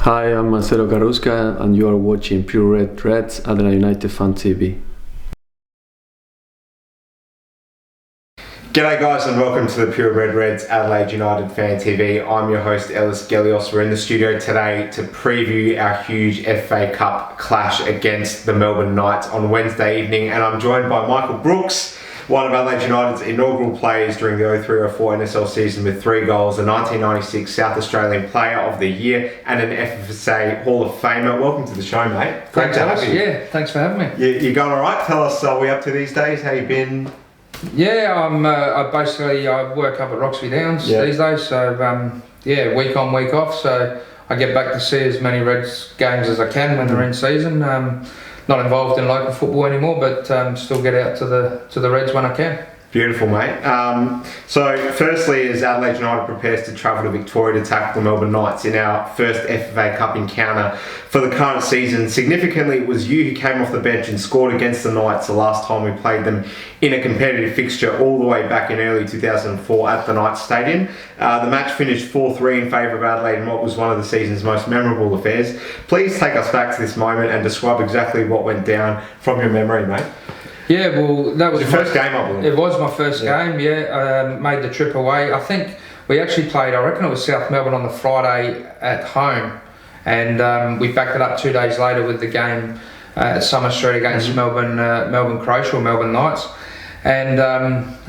Hi, I'm Marcelo Carrusca and you are watching Pure Red Reds Adelaide United Fan TV. G'day guys and welcome to the Pure Red Reds Adelaide United Fan TV. I'm your host Ellis Gelios. We're in the studio today to preview our huge FFA Cup clash against the Melbourne Knights on Wednesday evening, and I'm joined by Michael Brooks, one of Adelaide United's inaugural players during the 03-04 NSL season with 3 goals, a 1996 South Australian Player of the Year and an FFA Hall of Famer. Welcome to the show, mate. Great to have you. Yeah, thanks for having me. You going alright? Tell us what we're up to these days, how you been? Yeah, I work up at Brooksy Downs these days, so week on, week off, so I get back to see as many Reds games as I can when they're in season. Not involved in local football anymore, but still get out to the Reds when I can. Beautiful, mate. So firstly, as Adelaide United prepares to travel to Victoria to tackle the Melbourne Knights in our first FFA Cup encounter for the current season, significantly it was you who came off the bench and scored against the Knights the last time we played them in a competitive fixture all the way back in early 2004 at the Knights Stadium. The match finished 4-3 in favour of Adelaide in what was one of the season's most memorable affairs. Please take us back to this moment and describe exactly what went down from your memory, mate. Yeah, well, that was your first game, I believe. It was my first game, made the trip away. I think we actually played, I reckon it was South Melbourne on the Friday at home, and we backed it up 2 days later with the game at Summer Street against Melbourne Croatia or Melbourne Knights, and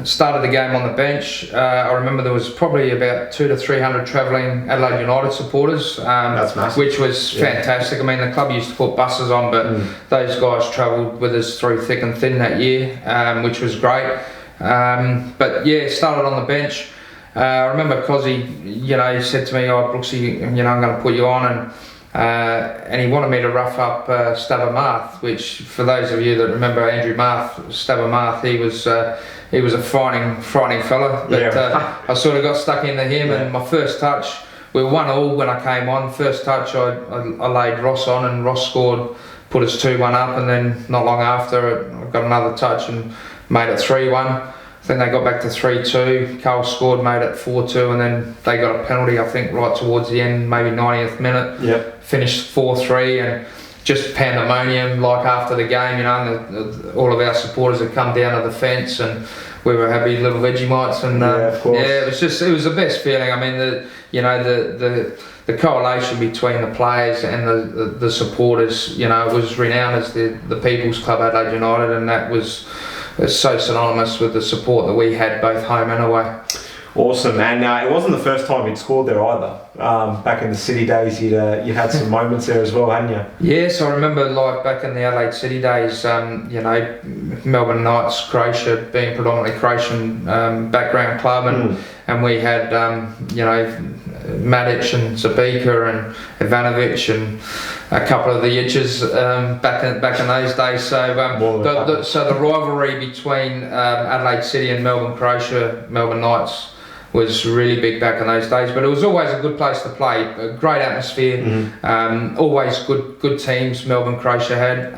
started the game on the bench. I remember there was probably about 200 to 300 travelling Adelaide United supporters, That's massive. Which was fantastic. I mean, the club used to put buses on, but those guys travelled with us through thick and thin that year, which was great. But yeah, started on the bench. I remember Cozzy, he said to me, "Oh, Brooksy, I'm going to put you on," and he wanted me to rough up Stabber Marth, which, for those of you that remember Andrew Marth, Stabber Marth, he was a frightening fella. But I sort of got stuck into him, and my first touch, we were 1-1 when I came on. First touch, I laid Ross on, and Ross scored, put us 2-1 up, and then not long after, I got another touch and made it 3-1. Then they got back to 3-2. Carl scored, made it 4-2, and then they got a penalty, I think, right towards the end, maybe 90th minute. Yep. Finished 4-3, and just pandemonium like after the game. All of our supporters had come down to the fence, and we were happy little Vegemites, and it was the best feeling. I mean, the correlation between the players and the supporters, it was renowned as the People's Club Adelaide United, and that was so synonymous with the support that we had both home and away. Awesome, and it wasn't the first time you'd scored there either. Back in the City days, you had some moments there as well, hadn't you? Yes, I remember back in the Adelaide City days, Melbourne Knights, Croatia, being predominantly Croatian background club, and we had Madic and Zabika and Ivanovic and a couple of the Itches back in those days. So the rivalry between Adelaide City and Melbourne Croatia, Melbourne Knights, was really big back in those days. But it was always a good place to play, a great atmosphere, always good teams Melbourne Croatia had.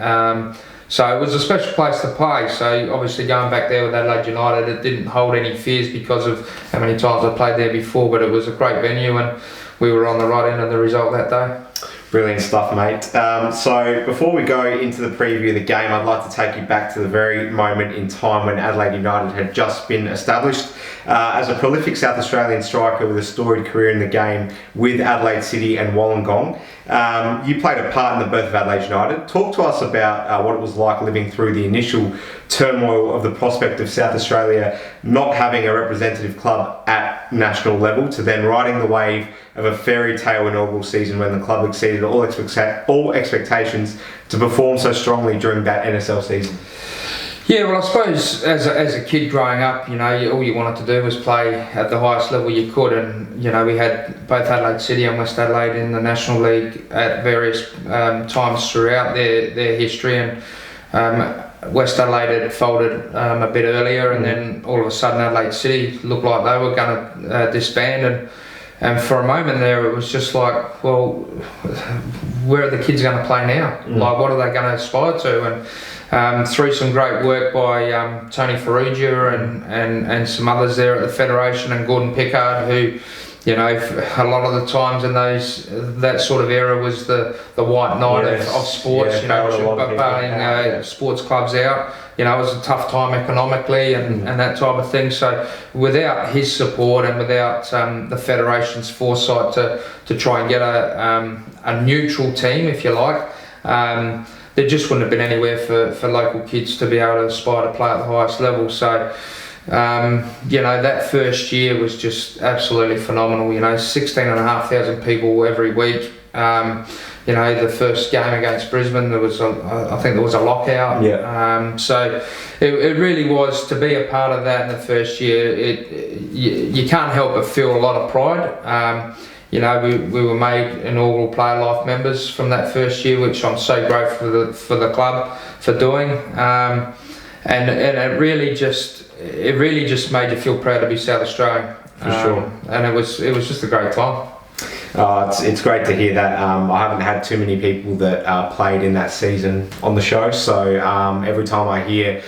So it was a special place to play. So obviously going back there with Adelaide United, it didn't hold any fears because of how many times I played there before, but it was a great venue, and we were on the right end of the result that day. Brilliant stuff, mate. So before we go into the preview of the game, I'd like to take you back to the very moment in time when Adelaide United had just been established. As a prolific South Australian striker with a storied career in the game with Adelaide City and Wollongong, you played a part in the birth of Adelaide United. Talk to us about what it was like living through the initial turmoil of the prospect of South Australia not having a representative club at national level, to then riding the wave of a fairy tale inaugural season when the club exceeded all expectations to perform so strongly during that NSL season. Yeah, well, I suppose as a kid growing up, all you wanted to do was play at the highest level you could, and we had both Adelaide City and West Adelaide in the National League at various times throughout their history, and West Adelaide had folded a bit earlier, and then all of a sudden Adelaide City looked like they were going to disband, and for a moment there it was just like, well, where are the kids going to play now? Like, what are they going to aspire to? And through some great work by Tony Ferrugia and some others there at the Federation, and Gordon Pickard, who you know, a lot of the times in that sort of era was the white knight of sports, you know, bailing sports clubs out. You know, it was a tough time economically and that type of thing. So without his support and without the Federation's foresight to try and get a neutral team, if you like, there just wouldn't have been anywhere for local kids to be able to aspire to play at the highest level. So, you know, that first year was just absolutely phenomenal. You know, 16,500 people every week. You know, the first game against Brisbane, I think there was a lockout. Yeah. So it really was, to be a part of that in the first year. You can't help but feel a lot of pride. You know, we were made inaugural Player Life members from that first year, which I'm so grateful for the club for doing. And it really just made you feel proud to be South Australian. For sure. And it was just a great time. It's great to hear that. I haven't had too many people that played in that season on the show, so every time I hear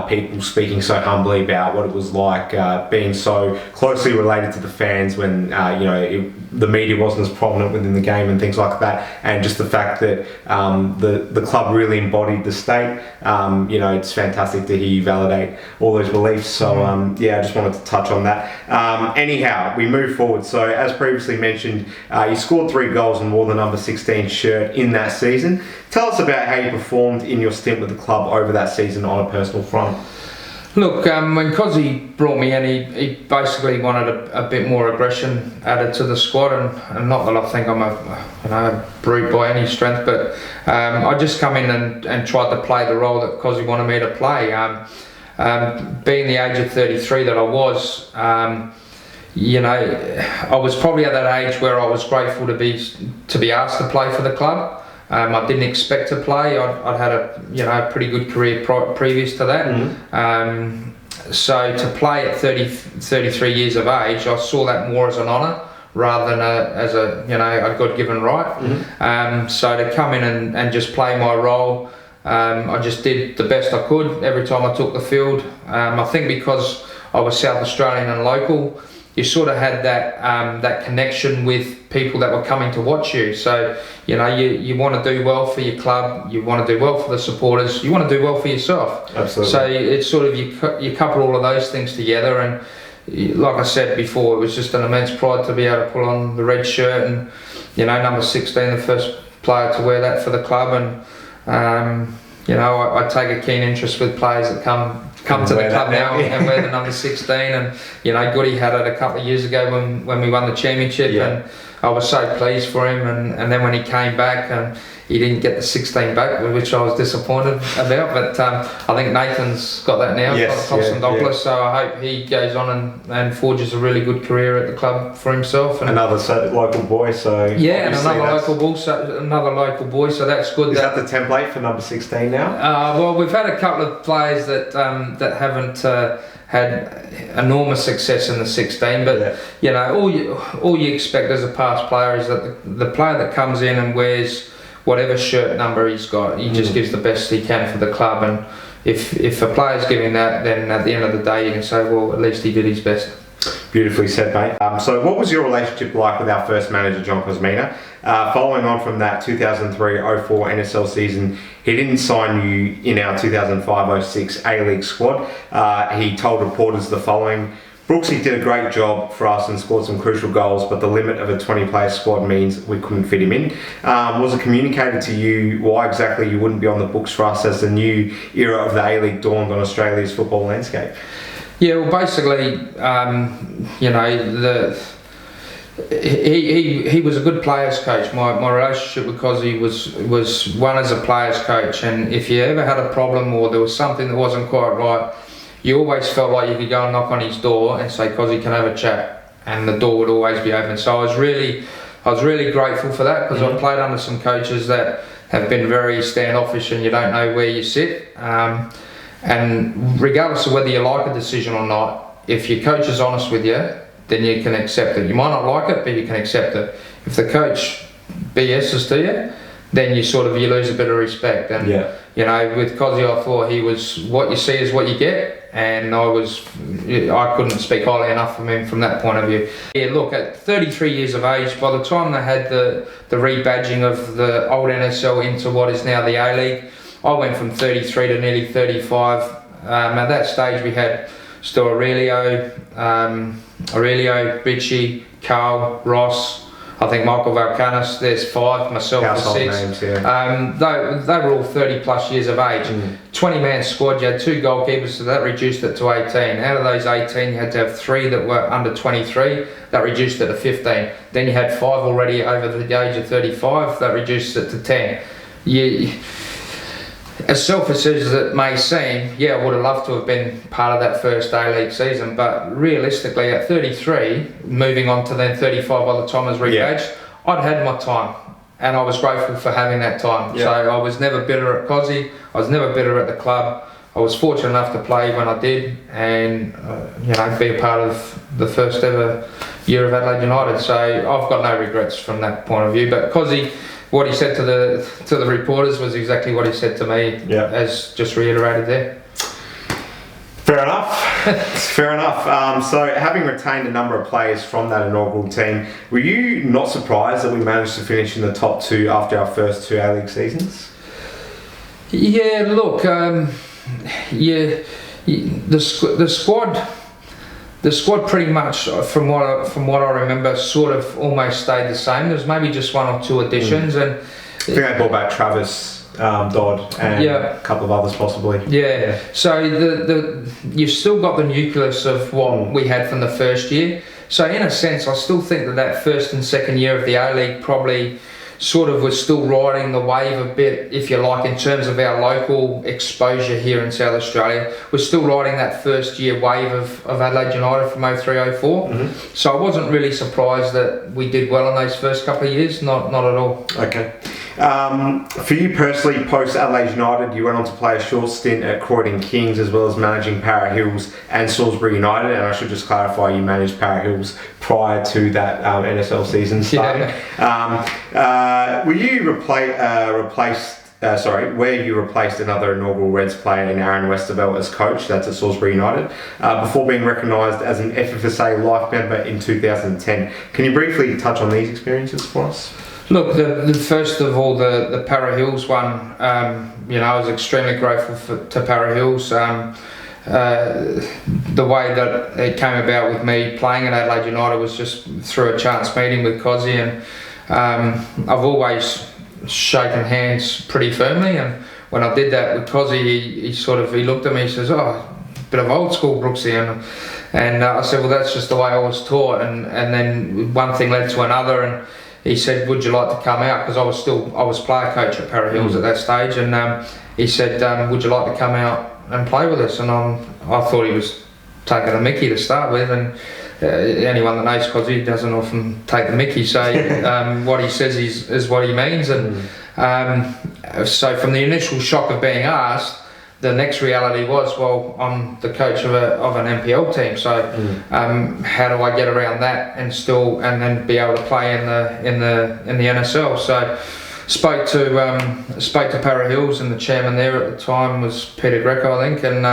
people speaking so humbly about what it was like being so closely related to the fans when you know, the media wasn't as prominent within the game and things like that, and just the fact that the club really embodied the state, you know, it's fantastic to hear you validate all those beliefs. So yeah, I just wanted to touch on that. Anyhow, we move forward. So as previously mentioned, you scored 3 goals and wore the number 16 shirt in that season. Tell us about how you performed in your stint with the club over that season on a personal front. Look, when Cozzy brought me in, he basically wanted a bit more aggression added to the squad, and not that I think I'm a brute by any strength, but I just come in and tried to play the role that Cozzy wanted me to play. Being the age of 33 that I was, you know, I was probably at that age where I was grateful to be asked to play for the club. I didn't expect to play. I'd had a pretty good career previous to that. So to play at 33 years of age, I saw that more as an honour rather than as a God-given right. So to come in and just play my role, I just did the best I could every time I took the field. I think because I was South Australian and local, you sort of had that connection with people that were coming to watch you. So, you know, you want to do well for your club, you want to do well for the supporters, you want to do well for yourself. Absolutely. So it's sort of, you couple all of those things together, and like I said before, it was just an immense pride to be able to put on the red shirt, and, you know, number 16, the first player to wear that for the club. And you know, I take a keen interest with players that come to the club now and wear the number 16. And, you know, Goody had it a couple of years ago when we won the championship, and I was so pleased for him. And then when he came back, and he didn't get the 16 back, which I was disappointed about. But I think Nathan's got that now, Douglas. So I hope he goes on and forges a really good career at the club for himself. And another local boy, so yeah, and another local boy. So that's good. Is that the template for number 16 now? Well, we've had a couple of players that haven't had enormous success in the 16, but you know, all you expect as a past player is that the player that comes in and wears whatever shirt number he's got, he just gives the best he can for the club. And if a player's giving that, then at the end of the day you can say, well, at least he did his best. Beautifully said, mate. So what was your relationship like with our first manager, John Kosmina? Following on from that 2003-04 NSL season, he didn't sign you in our 2005-06 A-League squad. He told reporters the following: Brooksy did a great job for us and scored some crucial goals, but the limit of a 20-player squad means we couldn't fit him in. Was it communicated to you why exactly you wouldn't be on the books for us as the new era of the A-League dawned on Australia's football landscape? Yeah, well, basically, you know, he was a good players coach. My relationship with Cozzy was one as a players coach, and if you ever had a problem or there was something that wasn't quite right, you always felt like you could go and knock on his door and say, Cozzy, can I have a chat? And the door would always be open. So I was really grateful for that, because I've played under some coaches that have been very standoffish and you don't know where you sit. And regardless of whether you like a decision or not, if your coach is honest with you, then you can accept it. You might not like it, but you can accept it. If the coach BS's to you, then you lose a bit of respect. And you know, with Cozzy, I thought he was, what you see is what you get, and I couldn't speak highly enough of him from that point of view. Yeah, look, at 33 years of age, by the time they had the rebadging of the old NSL into what is now the A-League, I went from 33 to nearly 35. At that stage we had still Aurelio, Richie, Carl, Ross, I think Michael Valkanis, there's 5, myself is 6. Names, yeah. They were all 30 plus years of age. 20-man squad, you had 2 goalkeepers, so that reduced it to 18. Out of those 18, you had to have 3 that were under 23, that reduced it to 15. Then you had 5 already over the age of 35, that reduced it to 10. As selfish as it may seem, yeah, I would have loved to have been part of that first A-League season, but realistically at 33, moving on to then 35 by the time I was rebadged, I'd had my time, and I was grateful for having that time. So I was never bitter at Cosy, I was never bitter at the club. I was fortunate enough to play when I did, and be a part of the first ever year of Adelaide United. So I've got no regrets from that point of view. But Cosy, what he said to the reporters was exactly what he said to me, as just reiterated there. Fair enough. Fair enough. So, having retained a number of players from that inaugural team, were you not surprised that we managed to finish in the top 2 after our first 2 A-League seasons? Yeah, look, the squad pretty much, from what I remember, sort of almost stayed the same. There was maybe just 1 or 2 additions, and I think they brought back Travis Dodd and a couple of others possibly. Yeah. So you've still got the nucleus of what we had from the first year. So in a sense, I still think that first and second year of the A-League probably sort of was still riding the wave a bit, if you like, in terms of our local exposure here in South Australia. We're still riding that first year wave of Adelaide United from 03-04. So I wasn't really surprised that we did well in those first couple of years, not at all. Okay. For you personally, post Adelaide United, you went on to play a short stint at Croydon Kings, as well as managing Para Hills and Salisbury United. And I should just clarify, you managed Para Hills prior to that NSL season starting. Were you where you replaced another inaugural Reds player in Aaron Westervelt as coach, that's at Salisbury United, before being recognised as an FFSA Life member in 2010. Can you briefly touch on these experiences for us? Look, the first of all, the Para Hills one, I was extremely grateful to Para Hills. The way that it came about with me playing at Adelaide United was just through a chance meeting with Cosy, and I've always shaken hands pretty firmly, and when I did that with Cosy, he looked at me, he says, "Oh, bit of old school Brooksy," and I said, "Well, that's just the way I was taught," and then one thing led to another, and he said, "Would you like to come out?" Because I was player coach at Para Hills at that stage, and he said, "Would you like to come out and play with us?" And I thought he was taking the mickey to start with, and anyone that knows Cosy doesn't often take the mickey, so what he says is what he means, and so from the initial shock of being asked, the next reality was, well, I'm the coach of an NPL team, so how do I get around that and then be able to play in the NSL? So spoke to Para Hills, and the chairman there at the time was Peter Greco, I think, and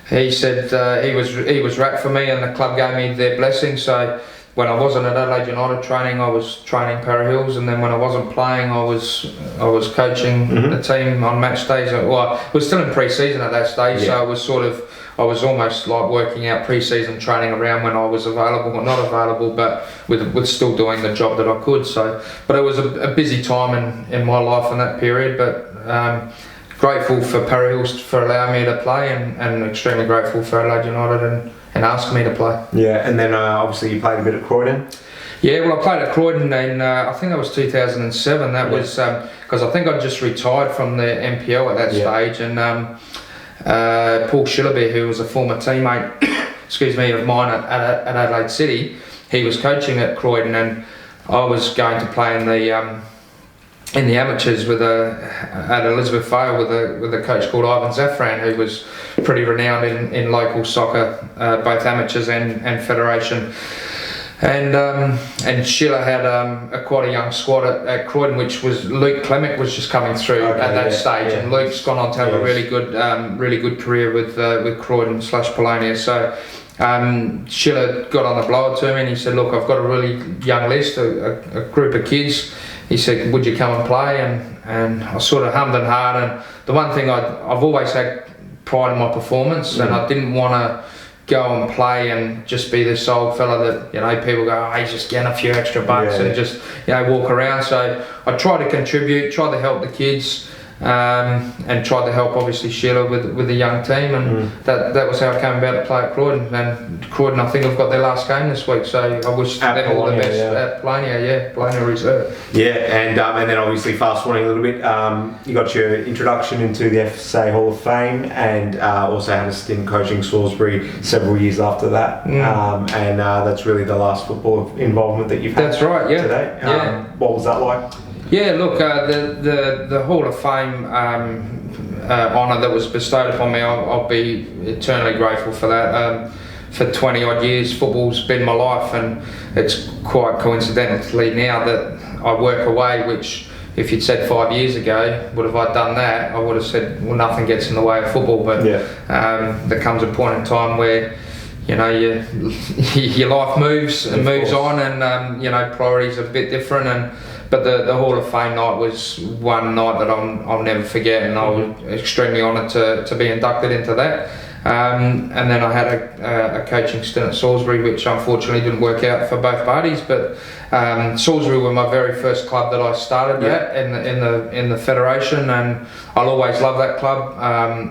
he said he was wrapped for me, and the club gave me their blessing. So when I wasn't at Adelaide United training, I was training Para Hills, and then when I wasn't playing, I was coaching the team on match days. Well, I was still in pre-season at that stage, so I was almost like working out pre-season training around when I was available or not available, but with still doing the job that I could. So, but it was a busy time in my life in that period, but grateful for Para Hills for allowing me to play, and extremely grateful for Adelaide United and asking me to play. Yeah, and then obviously you played a bit at Croydon. Yeah, well, I played at Croydon in I think that was 2007. That was because I think I'd just retired from the NPL at that stage, and Paul Shillaby, who was a former teammate, of mine at Adelaide City, he was coaching at Croydon, and I was going to play in the amateurs at Elizabeth Vale with a coach called Ivan Zafran, who was pretty renowned in local soccer, both amateurs and federation. And Sheila had quite a young squad at Croydon, which was Luke Clemic was just coming through at that stage, and Luke's gone on to have a really good career with Croydon/Polonia. So Sheila got on the blower to me and he said, look, I've got a really young list, a group of kids. He said, would you come and play? And I sort of hummed and hawed. And the one thing I've always had pride in my performance, and I didn't want to go and play and just be this old fella that people go, oh, he's just getting a few extra bucks and just walk around. So I tried to contribute, tried to help the kids, and tried to help obviously Sheila with the young team, and that was how I came about to play at Croydon. And Croydon, I think I've got their last game this week, so I wish them all the best at Polonia Reserve. And then obviously fast forwarding a little bit, you got your introduction into the FSA Hall of Fame, and also had a stint coaching Salisbury several years after that. And that's really the last football involvement that you've had. That's right, today. What was that like? Yeah, look, the Hall of Fame honour that was bestowed upon me, I'll be eternally grateful for that. For 20 odd years, football's been my life, and it's quite coincidentally now that I work away, which if you'd said 5 years ago, would have I done that, I would have said, well, nothing gets in the way of football. But there comes a point in time where your life moves on, and priorities are a bit different. But the Hall of Fame night was one night that I'll never forget, and I was extremely honoured to be inducted into that. And then I had a coaching stint at Salisbury, which unfortunately didn't work out for both parties. But Salisbury were my very first club that I started at in the federation, and I'll always love that club.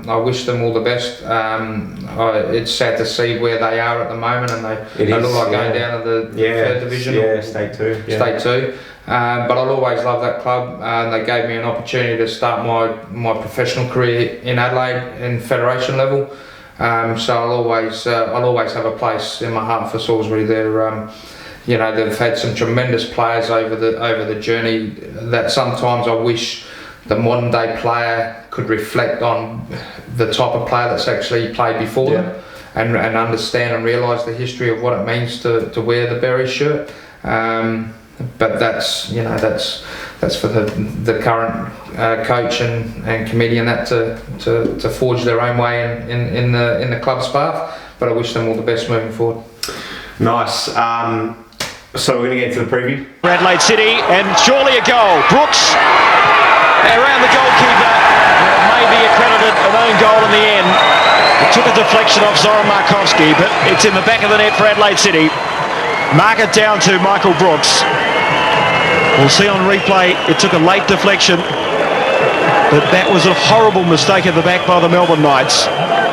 I wish them all the best. It's sad to see where they are at the moment, and they look like going down to the third division. State 2. State 2. But I'll always love that club. They gave me an opportunity to start my professional career in Adelaide in federation level. So I'll always have a place in my heart for Salisbury. They've had some tremendous players over the journey that sometimes I wish the modern day player could reflect on the type of player that's actually played before them, and understand and realise the history of what it means to wear the Berry shirt. But that's for the current coach and committee and that to forge their own way in the club's path. But I wish them all the best moving forward. Nice. So we're going to get into the preview. Adelaide City, and surely a goal. Brooks around the goalkeeper, may be accredited an own goal in the end. It took a deflection off Zoran Markovski, but it's in the back of the net for Adelaide City. Mark it down to Michael Brooks. We'll see on replay, it took a late deflection, but that was a horrible mistake at the back by the Melbourne Knights.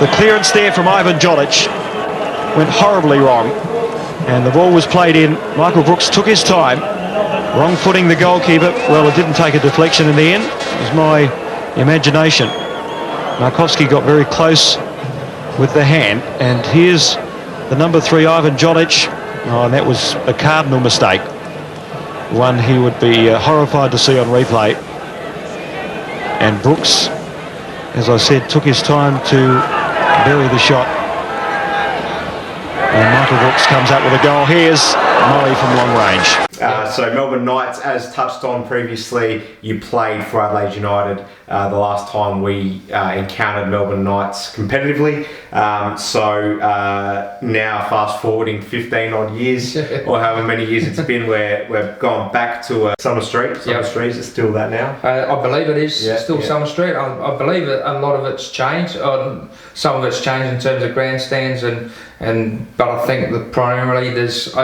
The clearance there from Ivan Jodic went horribly wrong, and the ball was played in. Michael Brooks took his time, wrong footing the goalkeeper. Well, it didn't take a deflection in the end. It was my imagination. Markovski got very close with the hand, and here's the number 3, Ivan Jodic. And that was a cardinal mistake, one he would be horrified to see on replay. And Brooks, as I said, took his time to bury the shot, and Michael Brooks comes up with a goal. Here's Murray from long range. So Melbourne Knights, as touched on previously, you played for Adelaide United the last time we encountered Melbourne Knights competitively. So now fast forwarding 15 odd years, or however many years it's been, we've gone back to Summer Street. Summer Street, is it still that now? I believe it is still Summer Street. I believe a lot of it's changed. Some of it's changed in terms of grandstands, but I think that primarily there's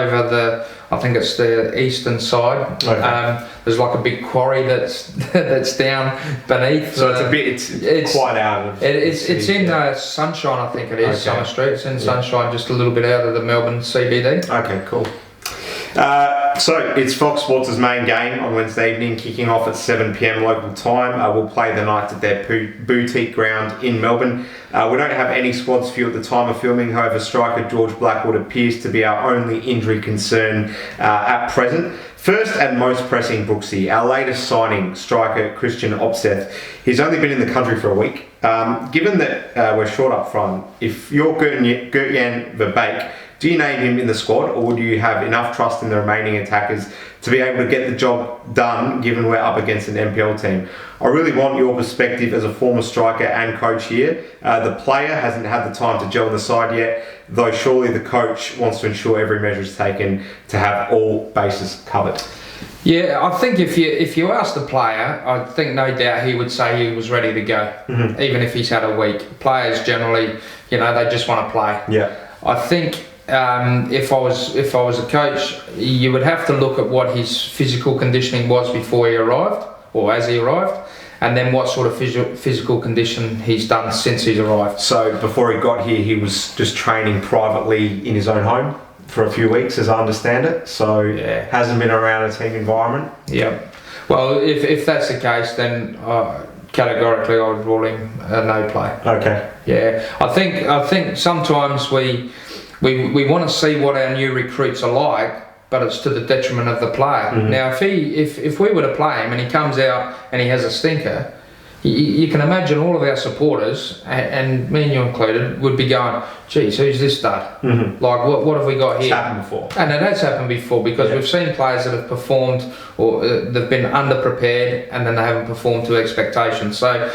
I think it's the eastern side. Okay. There's like a big quarry that's down beneath. So it's quite out of. It's in Sunshine, I think it is. Okay. Summer Street. It's in Sunshine, just a little bit out of the Melbourne CBD. Okay, cool. So it's Fox Sports' main game on Wednesday evening, kicking off at 7 p.m. local time. We'll play the Knights at their boutique ground in Melbourne. We don't have any squads for you at the time of filming. However, striker George Blackwood appears to be our only injury concern at present. First and most pressing, Brooksy, our latest signing, striker Kristian Opseth. He's only been in the country for a week. Given that we're short up front, if you're Gertjan Verbeek, Do you name him in the squad, or do you have enough trust in the remaining attackers to be able to get the job done, given we're up against an NPL team? I really want your perspective as a former striker and coach here. The player hasn't had the time to gel in the side yet, though surely the coach wants to ensure every measure is taken to have all bases covered. Yeah, I think if you ask the player, I think no doubt he would say he was ready to go, even if he's had a week. Players generally, they just want to play. Yeah. I think if I was a coach, you would have to look at what his physical conditioning was before he arrived, or as he arrived, and then what sort of physical condition he's done since he's arrived. So before he got here, he was just training privately in his own home for a few weeks, as I understand it. So yeah, hasn't been around a team environment. Yeah. Well, if that's the case, then categorically I would rule him a no play. Okay. Yeah. I think sometimes we want to see what our new recruits are like, but it's to the detriment of the player. Now, if we were to play him and he comes out and he has a stinker, you can imagine all of our supporters, and me and you included, would be going, geez, who's this stud? Like, what have we got here? It's happened before. And it has happened before, because we've seen players that have performed, or they've been under-prepared, and then they haven't performed to expectations. So,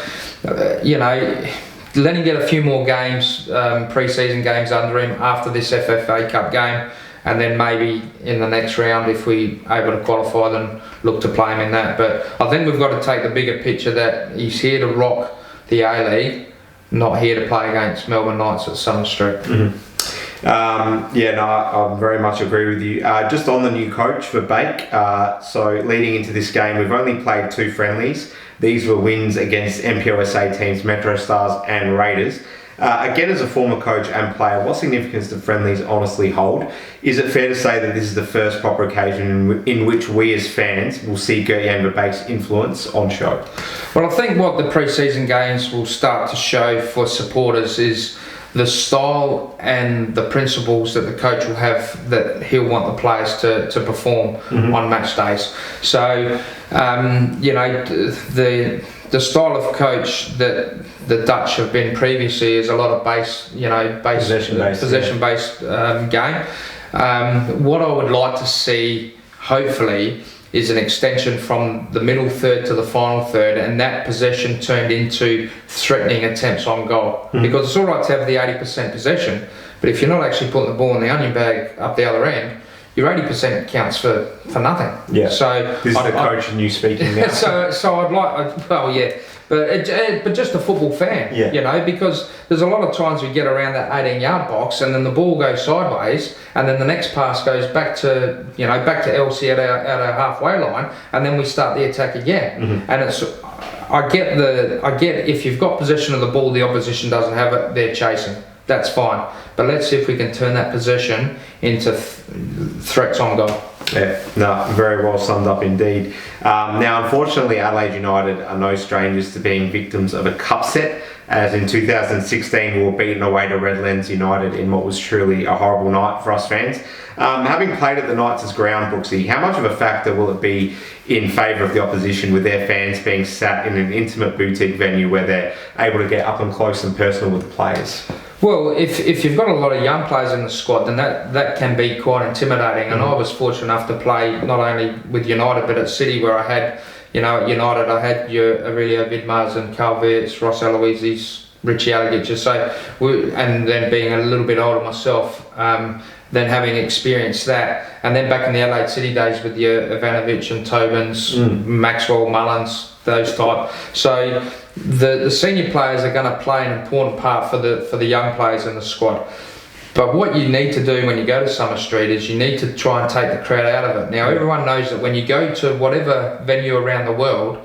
let him get a few more games, pre-season games under him after this FFA Cup game, and then maybe in the next round, if we able to qualify, then look to play him in that. But I think we've got to take the bigger picture that he's here to rock the A-League, not here to play against Melbourne Knights at Summer Street. I very much agree with you. Just on the new coach, Verbeek, so leading into this game, we've only played 2 friendlies. These were wins against NPLSA teams Metro Stars and Raiders. Again, as a former coach and player, what significance do friendlies honestly hold? Is it fair to say that this is the first proper occasion in which we as fans will see Gertjan Verbeek's influence on show? Well, I think what the pre-season games will start to show for supporters is the style and the principles that the coach will have, that he'll want the players to perform on match days. So, the style of coach that the Dutch have been previously is a lot of possession-based game. What I would like to see, hopefully, is an extension from the middle third to the final third, and that possession turned into threatening attempts on goal. Because it's all right to have the 80% possession, but if you're not actually putting the ball in the onion bag up the other end, your 80% counts for nothing. Yeah. So this is the coach and you speaking now. so I'd like, but just a football fan, because there's a lot of times we get around that 18-yard box and then the ball goes sideways, and then the next pass goes back to LC at our halfway line, and then we start the attack again. And I get if you've got possession of the ball, the opposition doesn't have it, they're chasing. That's fine, but let's see if we can turn that possession into threats on goal. Yeah, no, very well summed up indeed. Now, unfortunately, Adelaide United are no strangers to being victims of a cup set, as in 2016 we were beaten away to Redlands United in what was truly a horrible night for us fans. Having played at the Knights' ground, Brooksy, how much of a factor will it be in favour of the opposition with their fans being sat in an intimate boutique venue where they're able to get up and close and personal with the players? Well, if you've got a lot of young players in the squad, then that can be quite intimidating. And I was fortunate enough to play not only with United but at City, where I had, at United I had your Aurelio Vidmars and Carl Wirtz, Ross Aloises, Richie Alligator. So, and then being a little bit older myself, then having experienced that, and then back in the Adelaide City days with your Ivanovic and Tobins, Maxwell, Mullins, those type. So the senior players are going to play an important part for the young players in the squad. But what you need to do when you go to Summer Street is you need to try and take the crowd out of it. Now, everyone knows that when you go to whatever venue around the world,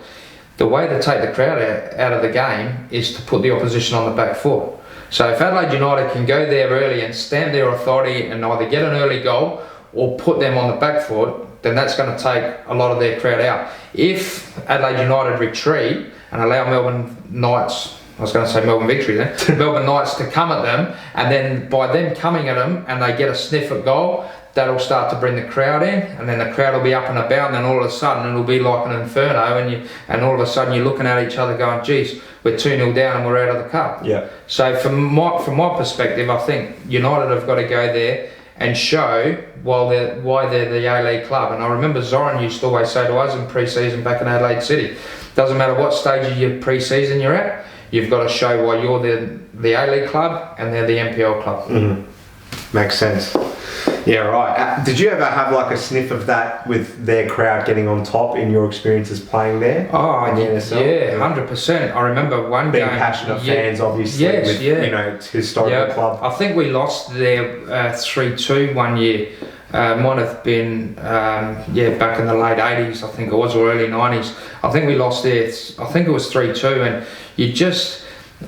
the way to take the crowd out of the game is to put the opposition on the back foot. So if Adelaide United can go there early and stamp their authority and either get an early goal or put them on the back foot, then that's going to take a lot of their crowd out. If Adelaide United retreat and allow Melbourne Knights, I was going to say Melbourne Victoria then, Melbourne Knights to come at them, and then by them coming at them and they get a sniff at goal, that'll start to bring the crowd in, and then the crowd will be up and about, and then all of a sudden it'll be like an inferno, and all of a sudden you're looking at each other going, geez, we're 2-0 down and we're out of the cup. Yeah. So from my perspective, I think United have got to go there and show why they're the A-League club. And I remember Zoran used to always say to us in pre-season back in Adelaide City, doesn't matter what stage of your pre-season you're at, you've got to show why you're the A-League club and they're the NPL club. Mm-hmm. Makes sense. Yeah, right. Did you ever have like a sniff of that with their crowd getting on top in your experiences playing there? Oh, yeah, 100%. I remember one being game. passionate fans, obviously, with you know, it's historical club. I think we lost there 3-2 one year. Might have been back in the late 80s, I think it was, or early 90s. I think we lost there. I think it was 3-2, and you just,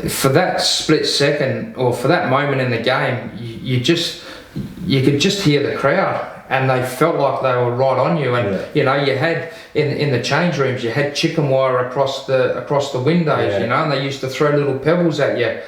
for that split second or for that moment in the game, you could just hear the crowd, and they felt like they were right on you. And you know, you had in the change rooms, you had chicken wire across the windows, you know, and they used to throw little pebbles at you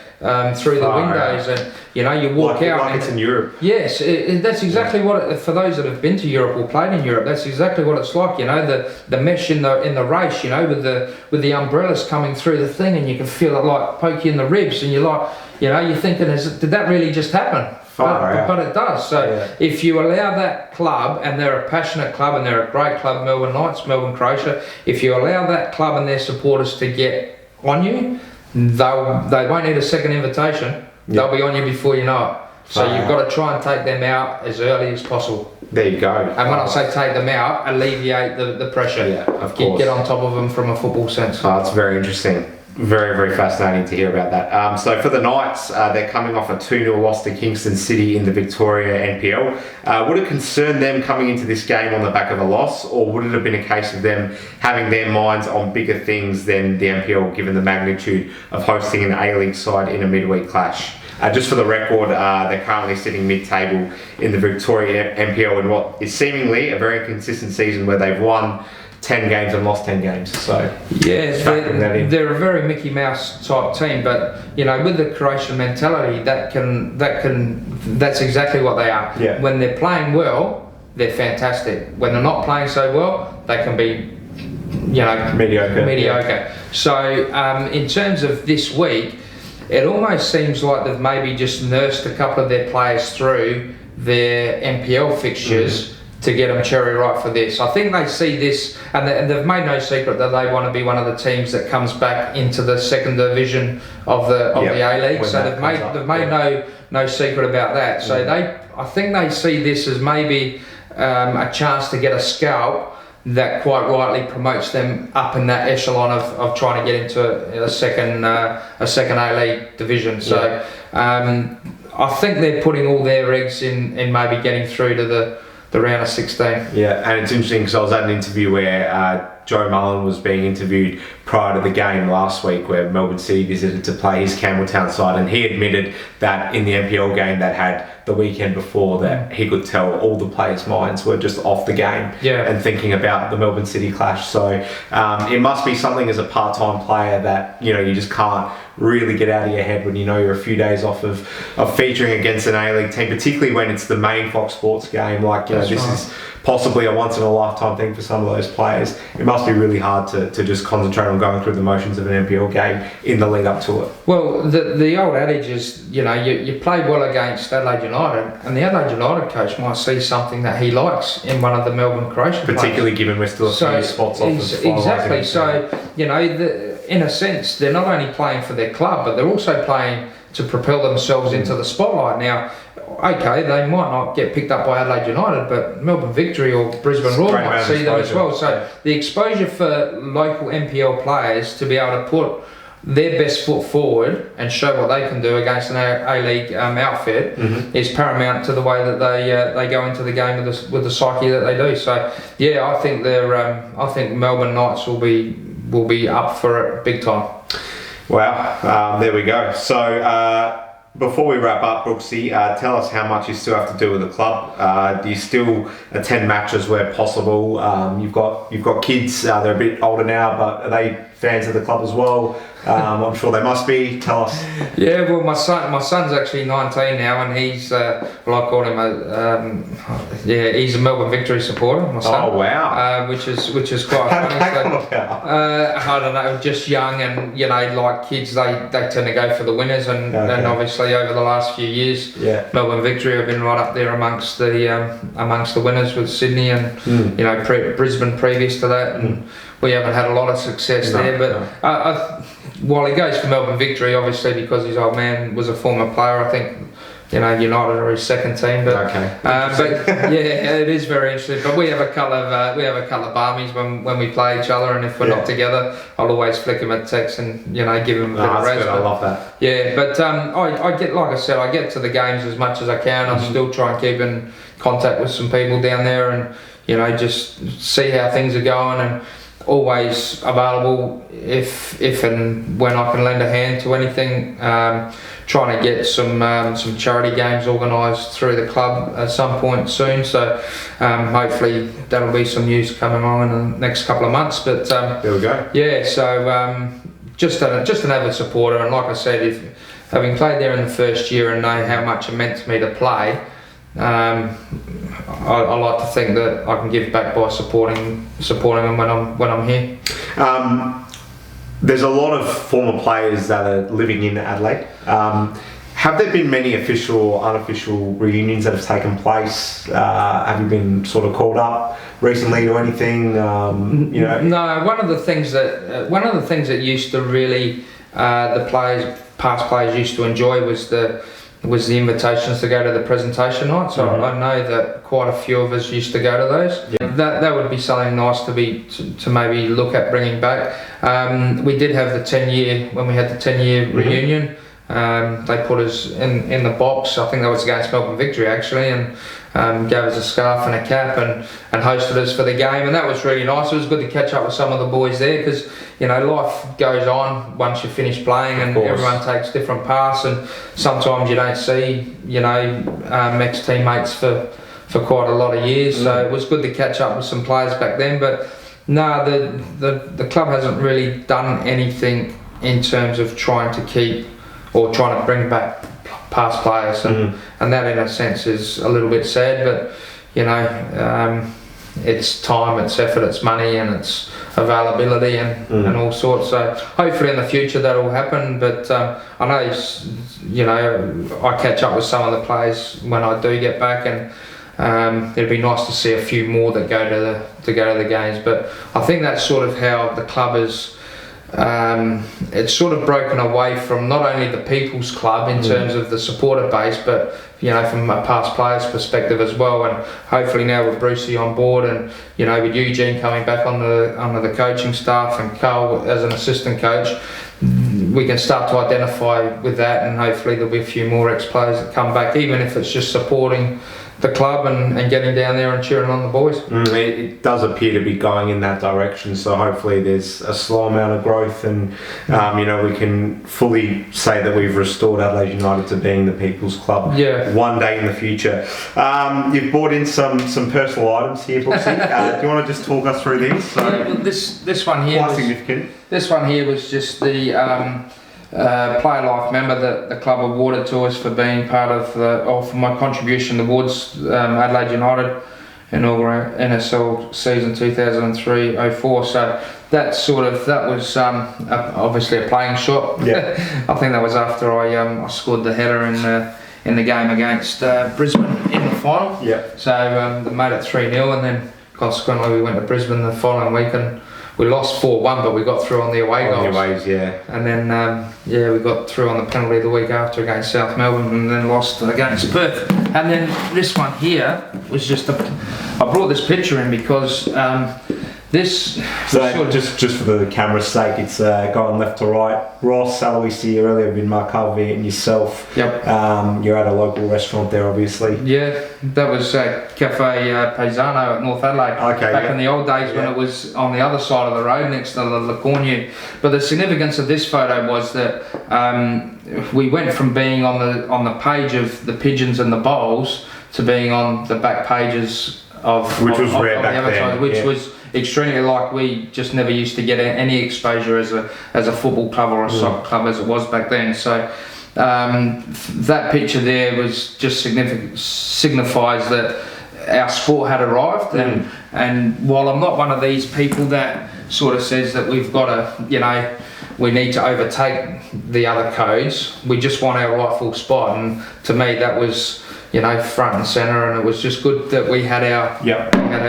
through the windows, and you know, you walk out. Like it's in Europe. Yes, that's exactly what. For those that have been to Europe or played in Europe, that's exactly what it's like. You know, the mesh in the race, you know, with the umbrellas coming through the thing, and you can feel it like poke you in the ribs, and you're like, you know, you're thinking, did that really just happen? But it does. So if you allow that club, and they're a passionate club, and they're a great club, Melbourne Knights, Melbourne Croatia, if you allow that club and their supporters to get on you, they won't need a second invitation. They'll be on you before you know it. So you've got to try and take them out as early as possible. There you go. And when I say take them out, alleviate the pressure. Yeah, of course. Get on top of them from a football sense. Oh, it's very interesting. Very, very fascinating to hear about that. So for the Knights, they're coming off a 2-0 loss to Kingston City in the Victoria NPL. Would it concern them coming into this game on the back of a loss, or would it have been a case of them having their minds on bigger things than the NPL, given the magnitude of hosting an A-League side in a midweek clash? Just for the record, they're currently sitting mid-table in the Victoria NPL in what is seemingly a very consistent season where they've won 10 games and lost 10 games. So yeah, they're a very Mickey Mouse type team, but you know, with the Croatian mentality, that's exactly what they are. Yeah. When they're playing well, they're fantastic. When they're not playing so well, they can be, you know, mediocre. Yeah. So in terms of this week, it almost seems like they've maybe just nursed a couple of their players through their NPL fixtures to get them cherry ripe for this. I think they see this, and they've made no secret that they want to be one of the teams that comes back into the second division of the A-League. So they've made no secret about that. So I think they see this as maybe a chance to get a scalp that quite rightly promotes them up in that echelon of trying to get into a second A-League division. So I think they're putting all their eggs in maybe getting through to the round of 16. Yeah, and it's interesting because I was at an interview where Joe Mullen was being interviewed prior to the game last week, where Melbourne City visited to play his Campbelltown side, and he admitted that in the NPL game that had the weekend before, that he could tell all the players' minds were just off the game and thinking about the Melbourne City clash. So it must be something as a part-time player that, you know, you just can't really get out of your head when you know you're a few days off of featuring against an A-League team, particularly when it's the main Fox Sports game. Like, you know, this is possibly a once-in-a-lifetime thing for some of those players. It must be really hard to just concentrate on going through the motions of an NPL game in the lead up to it. Well, the old adage is, you know, you play well against Adelaide United, and the Adelaide United coach might see something that he likes in one of the Melbourne Croatian players. Particularly given we're still a few spots off. Exactly. So, you know, in a sense, they're not only playing for their club, but they're also playing to propel themselves into the spotlight. Now, okay, they might not get picked up by Adelaide United, but Melbourne Victory or Brisbane Roar might see them as well. So the exposure for local NPL players to be able to put their best foot forward and show what they can do against an A-League outfit is paramount to the way that they go into the game with the psyche that they do. So yeah, I think I think Melbourne Knights will be up for it big time. Wow, there we go. So before we wrap up, Brooksy, tell us how much you still have to do with the club. Do you still attend matches where possible? You've got kids. They're a bit older now, but are they fans of the club as well. I'm sure they must be. Tell us. Yeah, well, my son's actually 19 now, and he's I call him he's a Melbourne Victory supporter. My son. Oh wow! Which is quite How funny. did that come about? I don't know, just young, and like kids, they tend to go for the winners, and obviously over the last few years, Melbourne Victory have been right up there amongst the winners with Sydney and Brisbane previous to that, and we haven't had a lot of success there. But while he goes for Melbourne Victory, obviously because his old man was a former player, I think United are his second team. But it is very interesting. But we have a couple of barmies when we play each other, and if we're not together, I'll always flick him a text and give him a bit of rest. I love that. Yeah, but I get, like I said, I get to the games as much as I can. I still try and keep in contact with some people down there, and just see how things are going, and always available if and when I can lend a hand to anything. Trying to get some charity games organised through the club at some point soon, so hopefully that'll be some news coming on in the next couple of months. But there we go. Yeah, so just an avid supporter, and like I said, having played there in the first year and know how much it meant to me to play, I like to think that I can give back by supporting them when I'm here. There's a lot of former players that are living in Adelaide. Have there been many official or unofficial reunions that have taken place? Have you been sort of called up recently to anything? No. One of the things that used to really past players used to enjoy was the invitations to go to the presentation night. So I know that quite a few of us used to go to those. Yeah. That would be something nice to maybe look at bringing back. We did have the 10-year, when we had the 10-year reunion. They put us in the box. I think that was against Melbourne Victory actually, and gave us a scarf and a cap and hosted us for the game, and that was really nice. It was good to catch up with some of the boys there, because life goes on once you finish playing, and everyone takes different paths, and sometimes you don't see ex-teammates for quite a lot of years. So it was good to catch up with some players back then. But no, the club hasn't really done anything in terms of trying to keep or trying to bring back past players, and that in a sense is a little bit sad, but it's time, it's effort, it's money, and it's availability and all sorts. So hopefully in the future that will happen. But I know I catch up with some of the players when I do get back, and it'd be nice to see a few more that go to the games. But I think that's sort of how the club is. It's sort of broken away from not only the people's club in terms of the supporter base, but from a past players perspective as well. And hopefully now with Brooksy on board, and with Eugene coming back under the coaching staff and Carl as an assistant coach, we can start to identify with that, and hopefully there'll be a few more ex-players that come back, even if it's just supporting the club and getting down there and cheering on the boys. It does appear to be going in that direction, so hopefully there's a slow amount of growth, and we can fully say that we've restored Adelaide United to being the people's club one day in the future. You've brought in some personal items here, Brooksy. Do you want to just talk us through these? So, this one here quite significant. This one here was just the player life member that the club awarded to us for being part of for my contribution towards Adelaide United inaugural NSL season 2003-04. So that was obviously a playing shot. I think that was after I scored the header in the game against Brisbane in the final. So they made it 3-0, and then consequently we went to Brisbane the following week, and we lost 4-1, but we got through on the away goals. And then we got through on the penalty of the week after against South Melbourne, and then lost against Perth. And then this one here was just I brought this picture in because this. So just for the camera's sake, it's going left to right. Ross, Aloisi earlier, been Mark Harvey and yourself. Yep. You're at a local restaurant there, obviously. Yeah, that was Cafe Paisano at North Adelaide. Back in the old days when it was on the other side of the road next to the Cornu. But the significance of this photo was that we went from being on the page of the pigeons and the bowls to being on the back pages of rare back then, which was extremely like we just never used to get any exposure as a football club or a soccer club as it was back then. So that picture there was just signifies that our sport had arrived, and while I'm not one of these people that sort of says that we've got to, we need to overtake the other codes, we just want our rightful spot, and to me that was, front and centre, and it was just good that we had our brand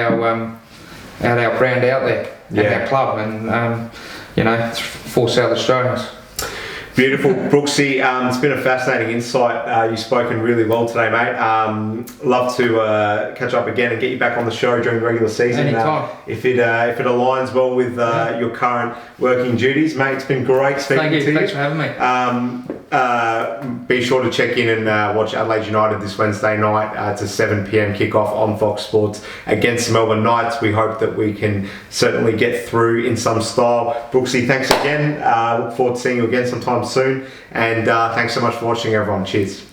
out there, and our club, and for South Australians. Beautiful. Brooksy, it's been a fascinating insight. You've spoken really well today, mate. Love to catch up again and get you back on the show during the regular season. Anytime. If it aligns well with your current working duties, mate. It's been great speaking to you. Thanks for having me. Be sure to check in and watch Adelaide United this Wednesday night. It's a 7 p.m. kickoff on Fox Sports against the Melbourne Knights. We hope that we can certainly get through in some style. Brooksy, thanks again. Look forward to seeing you again sometime soon. And thanks so much for watching, everyone. Cheers.